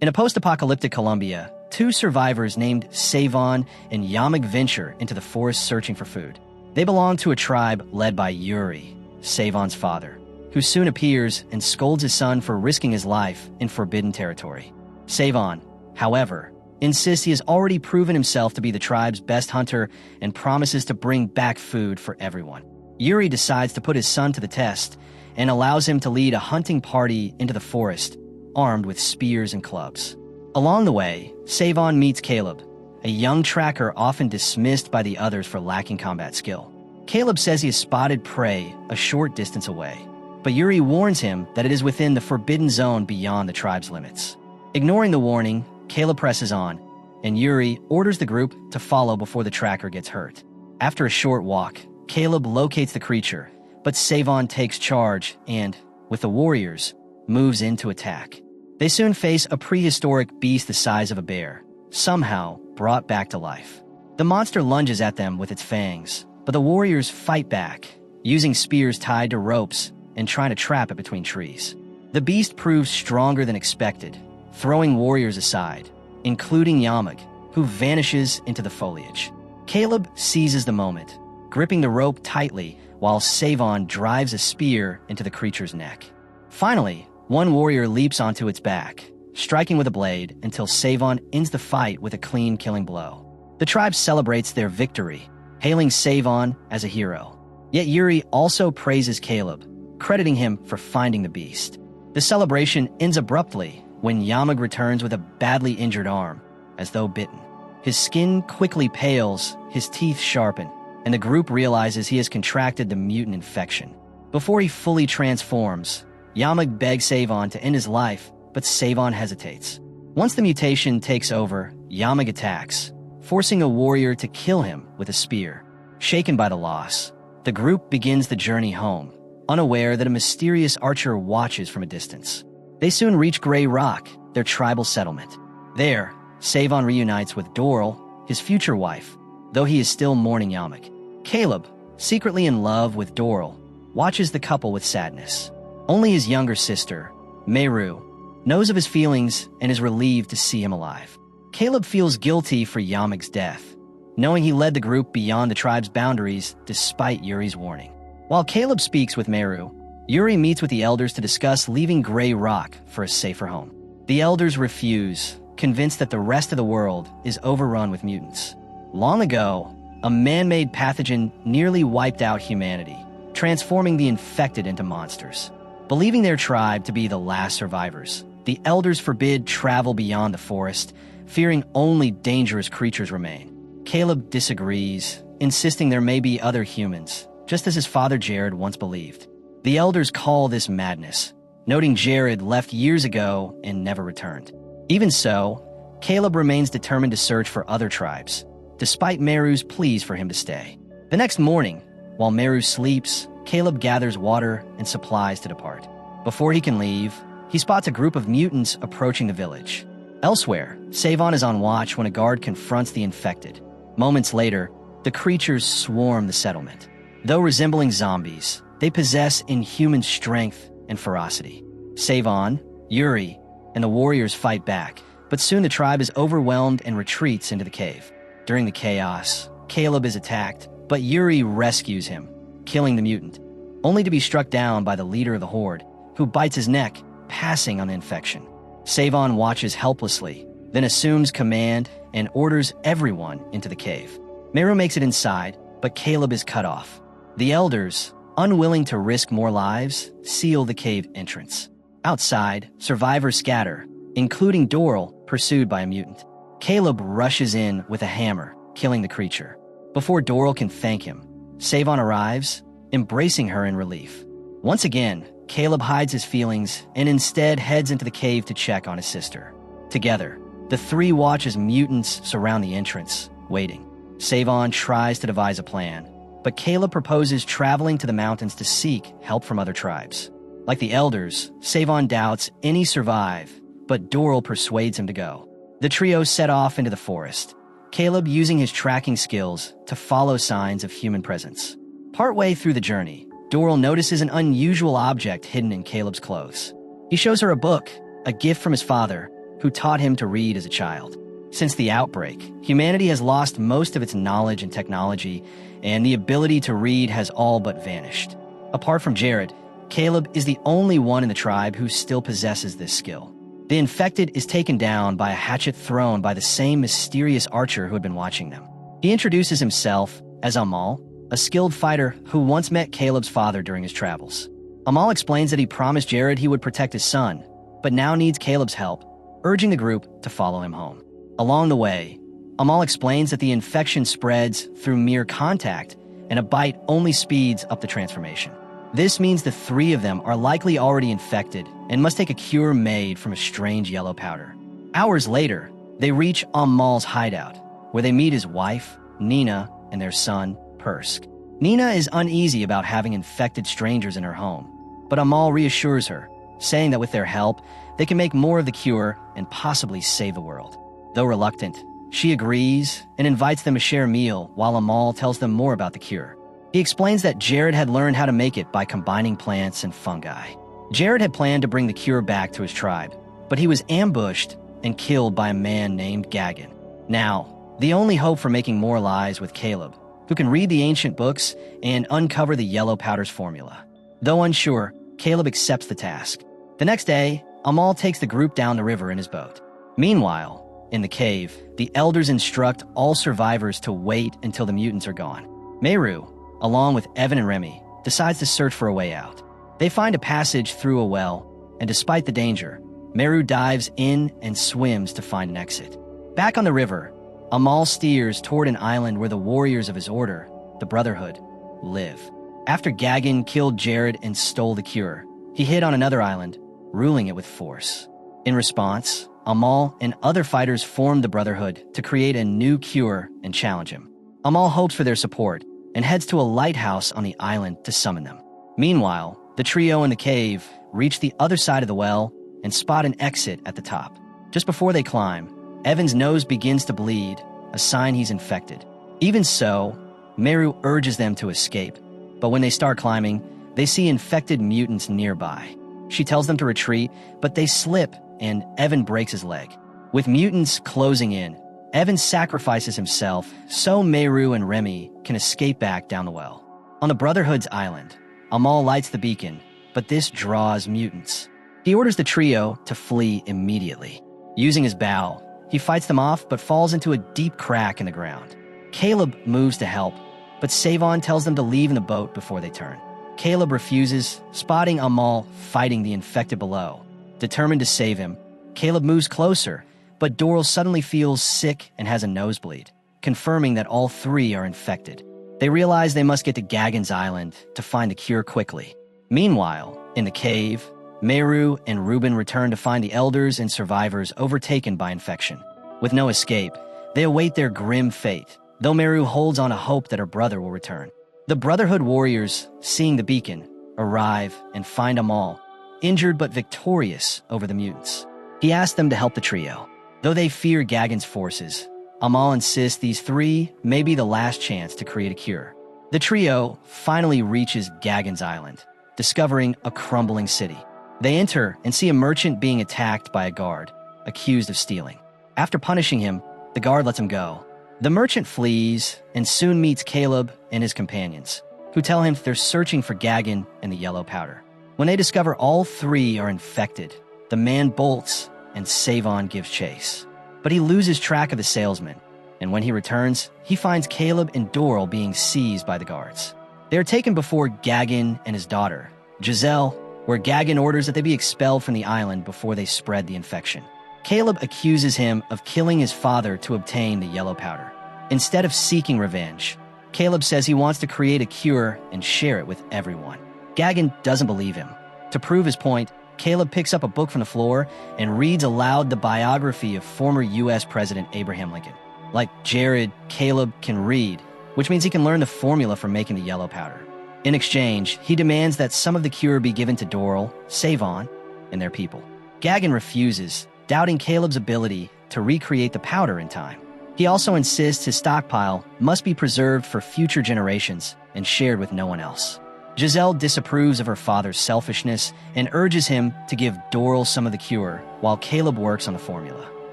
In a post-apocalyptic Colombia, two survivors named Savon and Yamig venture into the forest searching for food. They belong to a tribe led by Yuri, Savon's father, who soon appears and scolds his son for risking his life in forbidden territory. Savon, however, insists he has already proven himself to be the tribe's best hunter and promises to bring back food for everyone. Yuri decides to put his son to the test and allows him to lead a hunting party into the forest, armed with spears and clubs. Along the way, Savon meets Caleb, a young tracker often dismissed by the others for lacking combat skill. Caleb says he has spotted prey a short distance away, but Yuri warns him that it is within the forbidden zone beyond the tribe's limits. Ignoring the warning, Caleb presses on, and Yuri orders the group to follow before the tracker gets hurt. After a short walk, Caleb locates the creature, but Savon takes charge and, with the warriors, moves in to attack. They soon face a prehistoric beast the size of a bear, somehow brought back to life. The monster lunges at them with its fangs, but the warriors fight back, using spears tied to ropes and trying to trap it between trees. The beast proves stronger than expected, throwing warriors aside, including Yamig, who vanishes into the foliage. Caleb seizes the moment, gripping the rope tightly while Savon drives a spear into the creature's neck. Finally, one warrior leaps onto its back, striking with a blade until Savon ends the fight with a clean killing blow. The tribe celebrates their victory, hailing Savon as a hero. Yet Yuri also praises Caleb, crediting him for finding the beast. The celebration ends abruptly when Yamig returns with a badly injured arm, as though bitten. His skin quickly pales, his teeth sharpen, and the group realizes he has contracted the mutant infection. Before he fully transforms, Yamig begs Savon to end his life, but Savon hesitates. Once the mutation takes over, Yamig attacks, forcing a warrior to kill him with a spear. Shaken by the loss, the group begins the journey home, unaware that a mysterious archer watches from a distance. They soon reach Grey Rock, their tribal settlement. There, Savon reunites with Doral, his future wife, though he is still mourning Yamig. Caleb, secretly in love with Doral, watches the couple with sadness. Only his younger sister, Meru, knows of his feelings and is relieved to see him alive. Caleb feels guilty for Yamig's death, knowing he led the group beyond the tribe's boundaries despite Yuri's warning. While Caleb speaks with Meru, Yuri meets with the elders to discuss leaving Grey Rock for a safer home. The elders refuse, convinced that the rest of the world is overrun with mutants. Long ago, a man-made pathogen nearly wiped out humanity, transforming the infected into monsters. Believing their tribe to be the last survivors, the elders forbid travel beyond the forest, fearing only dangerous creatures remain. Caleb disagrees, insisting there may be other humans, just as his father Jared once believed. The elders call this madness, noting Jared left years ago and never returned. Even so, Caleb remains determined to search for other tribes, despite Meru's pleas for him to stay. The next morning, while Meru sleeps, Caleb gathers water and supplies to depart. Before he can leave, he spots a group of mutants approaching the village. Elsewhere, Savon is on watch when a guard confronts the infected. Moments later, the creatures swarm the settlement. Though resembling zombies, they possess inhuman strength and ferocity. Savon, Yuri, and the warriors fight back, but soon the tribe is overwhelmed and retreats into the cave. During the chaos, Caleb is attacked, but Yuri rescues him, killing the mutant, only to be struck down by the leader of the horde, who bites his neck, passing on the infection. Savon watches helplessly, then assumes command and orders everyone into the cave. Meru makes it inside, but Caleb is cut off. The elders, unwilling to risk more lives, seal the cave entrance. Outside, survivors scatter, including Doral, pursued by a mutant. Caleb rushes in with a hammer, killing the creature. Before Doral can thank him, Savon arrives, embracing her in relief. Once again, Caleb hides his feelings and instead heads into the cave to check on his sister. Together, the three watch as mutants surround the entrance, waiting. Savon tries to devise a plan, but Caleb proposes traveling to the mountains to seek help from other tribes. Like the elders, Savon doubts any survive, but Doral persuades him to go. The trio set off into the forest, Caleb using his tracking skills to follow signs of human presence. Partway through the journey, Doral notices an unusual object hidden in Caleb's clothes. He shows her a book, a gift from his father, who taught him to read as a child. Since the outbreak, humanity has lost most of its knowledge and technology, and the ability to read has all but vanished. Apart from Jared, Caleb is the only one in the tribe who still possesses this skill. The infected is taken down by a hatchet thrown by the same mysterious archer who had been watching them. He introduces himself as Amal, a skilled fighter who once met Caleb's father during his travels. Amal explains that he promised Jared he would protect his son, but now needs Caleb's help, urging the group to follow him home. Along the way, Amal explains that the infection spreads through mere contact, and a bite only speeds up the transformation. This means the three of them are likely already infected and must take a cure made from a strange yellow powder. Hours later, they reach Amal's hideout, where they meet his wife, Nina, and their son, Persk. Nina is uneasy about having infected strangers in her home, but Amal reassures her, saying that with their help, they can make more of the cure and possibly save the world. Though reluctant, she agrees and invites them to share a meal while Amal tells them more about the cure. He explains that Jared had learned how to make it by combining plants and fungi. Jared had planned to bring the cure back to his tribe, but he was ambushed and killed by a man named Gagan. Now, the only hope for making more lies with Caleb, who can read the ancient books and uncover the yellow powder's formula. Though unsure, Caleb accepts the task. The next day, Amal takes the group down the river in his boat. Meanwhile, in the cave, the elders instruct all survivors to wait until the mutants are gone. Meru, along with Evan and Remy, decides to search for a way out. They find a passage through a well, and despite the danger, Meru dives in and swims to find an exit. Back on the river, Amal steers toward an island where the warriors of his order, the Brotherhood, live. After Gagan killed Jared and stole the cure, he hid on another island, ruling it with force. In response, Amal and other fighters formed the Brotherhood to create a new cure and challenge him. Amal hopes for their support and heads to a lighthouse on the island to summon them. Meanwhile, the trio in the cave reach the other side of the well and spot an exit at the top. Just before they climb, Evan's nose begins to bleed, a sign he's infected. Even so, Meru urges them to escape, but when they start climbing, they see infected mutants nearby. She tells them to retreat, but they slip and Evan breaks his leg. With mutants closing in, Evan sacrifices himself so Meru and Remy can escape back down the well. On the Brotherhood's island, Amal lights the beacon, but this draws mutants. He orders the trio to flee immediately. Using his bow, he fights them off but falls into a deep crack in the ground. Caleb moves to help, but Savon tells them to leave in the boat before they turn. Caleb refuses, spotting Amal fighting the infected below. Determined to save him, Caleb moves closer, but Doral suddenly feels sick and has a nosebleed, confirming that all three are infected. They realize they must get to Gagan's island to find the cure quickly. Meanwhile, in the cave, Meru and Reuben return to find the elders and survivors overtaken by infection. With no escape, they await their grim fate, though Meru holds on a hope that her brother will return. The Brotherhood warriors, seeing the beacon, arrive and find Amal, injured but victorious over the mutants. He asks them to help the trio. Though they fear Gagan's forces, Amal insists these three may be the last chance to create a cure. The trio finally reaches Gagan's island, discovering a crumbling city. They enter and see a merchant being attacked by a guard, accused of stealing. After punishing him, the guard lets him go. The merchant flees and soon meets Caleb and his companions, who tell him they're searching for Gagan and the yellow powder. When they discover all three are infected, the man bolts and Savon gives chase. But he loses track of the salesman, and when he returns, he finds Caleb and Doral being seized by the guards. They are taken before Gagan and his daughter, Giselle, where Gagan orders that they be expelled from the island before they spread the infection. Caleb accuses him of killing his father to obtain the yellow powder. Instead of seeking revenge, Caleb says he wants to create a cure and share it with everyone. Gagan doesn't believe him. To prove his point, Caleb picks up a book from the floor and reads aloud the biography of former U.S. President Abraham Lincoln. Like Jared, Caleb can read, which means he can learn the formula for making the yellow powder. In exchange, he demands that some of the cure be given to Doral, Savon, and their people. Gagan refuses, doubting Caleb's ability to recreate the powder in time. He also insists his stockpile must be preserved for future generations and shared with no one else. Giselle disapproves of her father's selfishness and urges him to give Doral some of the cure while Caleb works on the formula.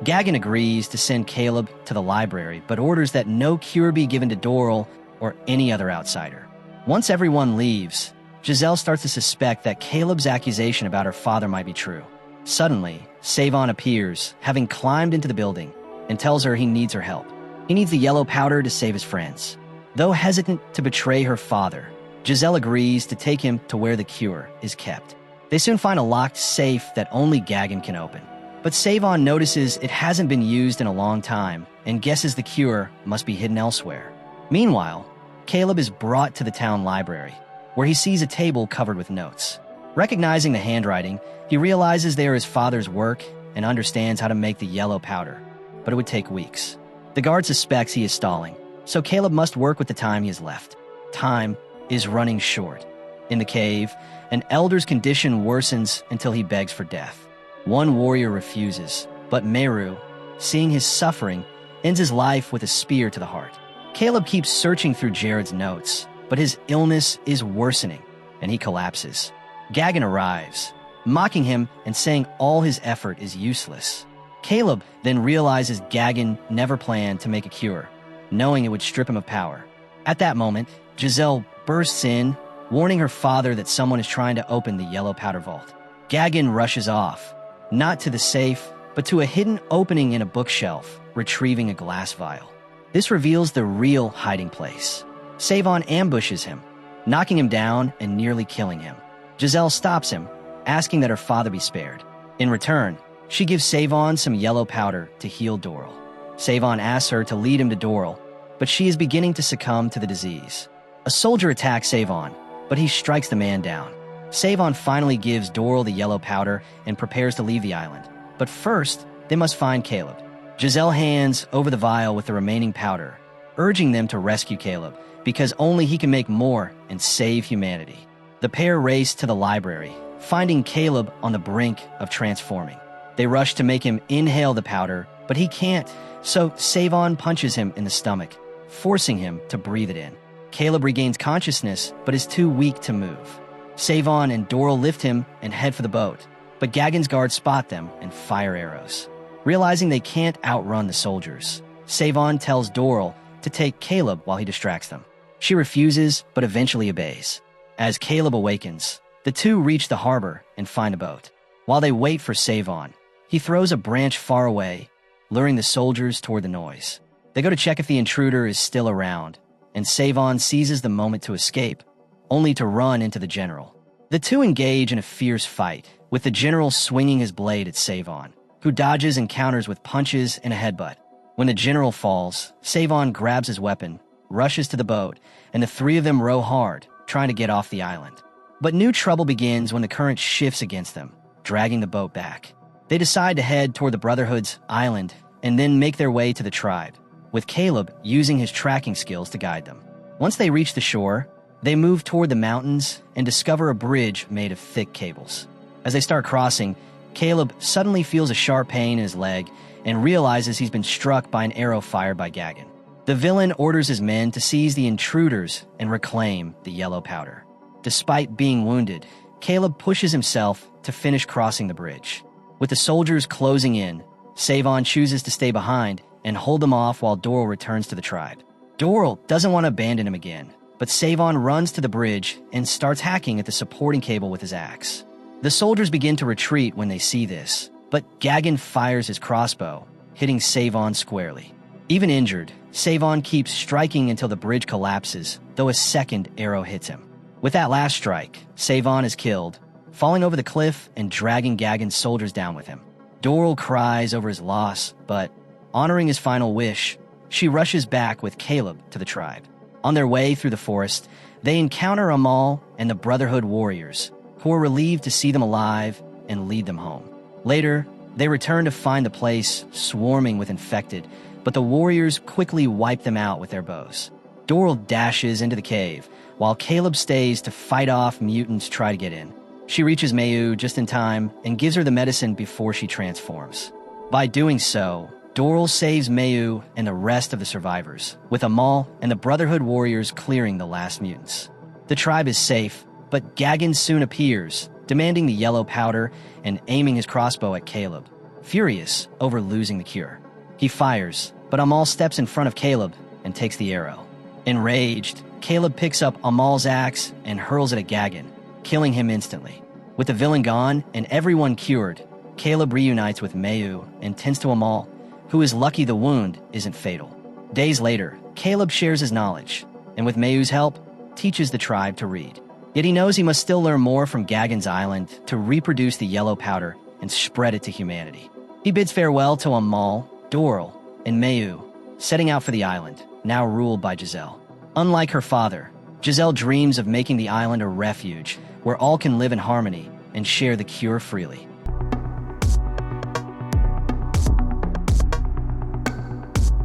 Gagan agrees to send Caleb to the library, but orders that no cure be given to Doral or any other outsider. Once everyone leaves, Giselle starts to suspect that Caleb's accusation about her father might be true. Suddenly, Savon appears, having climbed into the building, and tells her he needs her help. He needs the yellow powder to save his friends. Though hesitant to betray her father, Giselle agrees to take him to where the cure is kept. They soon find a locked safe that only Gagan can open. But Savon notices it hasn't been used in a long time and guesses the cure must be hidden elsewhere. Meanwhile, Caleb is brought to the town library, where he sees a table covered with notes. Recognizing the handwriting, he realizes they are his father's work and understands how to make the yellow powder, but it would take weeks. The guard suspects he is stalling, so Caleb must work with the time he has left. Time is running short. In the cave, an elder's condition worsens until he begs for death. One warrior refuses, but Meru, seeing his suffering, ends his life with a spear to the heart. Caleb keeps searching through Jared's notes, but his illness is worsening, and he collapses. Gagan arrives, mocking him and saying all his effort is useless. Caleb then realizes Gagan never planned to make a cure, knowing it would strip him of power. At that moment, Giselle bursts in, warning her father that someone is trying to open the yellow powder vault. Gagan rushes off, not to the safe, but to a hidden opening in a bookshelf, retrieving a glass vial. This reveals the real hiding place. Savon ambushes him, knocking him down and nearly killing him. Giselle stops him, asking that her father be spared. In return, she gives Savon some yellow powder to heal Doral. Savon asks her to lead him to Doral, but she is beginning to succumb to the disease. A soldier attacks Savon, but he strikes the man down. Savon finally gives Doral the yellow powder and prepares to leave the island. But first, they must find Caleb. Giselle hands over the vial with the remaining powder, urging them to rescue Caleb, because only he can make more and save humanity. The pair race to the library, finding Caleb on the brink of transforming. They rush to make him inhale the powder, but he can't, so Savon punches him in the stomach, forcing him to breathe it in. Caleb regains consciousness, but is too weak to move. Savon and Doral lift him and head for the boat, but Gagan's guards spot them and fire arrows. Realizing they can't outrun the soldiers, Savon tells Doral to take Caleb while he distracts them. She refuses, but eventually obeys. As Caleb awakens, the two reach the harbor and find a boat. While they wait for Savon, he throws a branch far away, luring the soldiers toward the noise. They go to check if the intruder is still around, and Savon seizes the moment to escape, only to run into the general. The two engage in a fierce fight, with the general swinging his blade at Savon, who dodges and counters with punches and a headbutt. When the general falls, Savon grabs his weapon, rushes to the boat, and the three of them row hard, trying to get off the island. But new trouble begins when the current shifts against them, dragging the boat back. They decide to head toward the Brotherhood's island and then make their way to the tribe, with Caleb using his tracking skills to guide them. Once they reach the shore, they move toward the mountains and discover a bridge made of thick cables. As they start crossing, Caleb suddenly feels a sharp pain in his leg and realizes he's been struck by an arrow fired by Gagan. The villain orders his men to seize the intruders and reclaim the yellow powder. Despite being wounded, Caleb pushes himself to finish crossing the bridge. With the soldiers closing in, Savon chooses to stay behind and hold them off while Doral returns to the tribe. Doral doesn't want to abandon him again, but Savon runs to the bridge and starts hacking at the supporting cable with his axe. The soldiers begin to retreat when they see this, but Gagan fires his crossbow, hitting Savon squarely. Even injured, Savon keeps striking until the bridge collapses, though a second arrow hits him. With that last strike, Savon is killed, falling over the cliff and dragging Gagan's soldiers down with him. Doral cries over his loss, but honoring his final wish, she rushes back with Caleb to the tribe. On their way through the forest, they encounter Amal and the Brotherhood warriors, who are relieved to see them alive and lead them home. Later, they return to find the place swarming with infected, but the warriors quickly wipe them out with their bows. Doral dashes into the cave, while Caleb stays to fight off mutants try to get in. She reaches Mayu just in time and gives her the medicine before she transforms. By doing so, Doral saves Mayu and the rest of the survivors, with Amal and the Brotherhood warriors clearing the last mutants. The tribe is safe, but Gagan soon appears, demanding the yellow powder and aiming his crossbow at Caleb, furious over losing the cure. He fires, but Amal steps in front of Caleb and takes the arrow. Enraged, Caleb picks up Amal's axe and hurls it at Gagan, killing him instantly. With the villain gone and everyone cured, Caleb reunites with Mayu and tends to Amal, who is lucky the wound isn't fatal. Days later, Caleb shares his knowledge, and with Mayu's help, teaches the tribe to read. Yet he knows he must still learn more from Gagan's island to reproduce the yellow powder and spread it to humanity. He bids farewell to Amal, Doral, and Mayu, setting out for the island, now ruled by Giselle. Unlike her father, Giselle dreams of making the island a refuge where all can live in harmony and share the cure freely.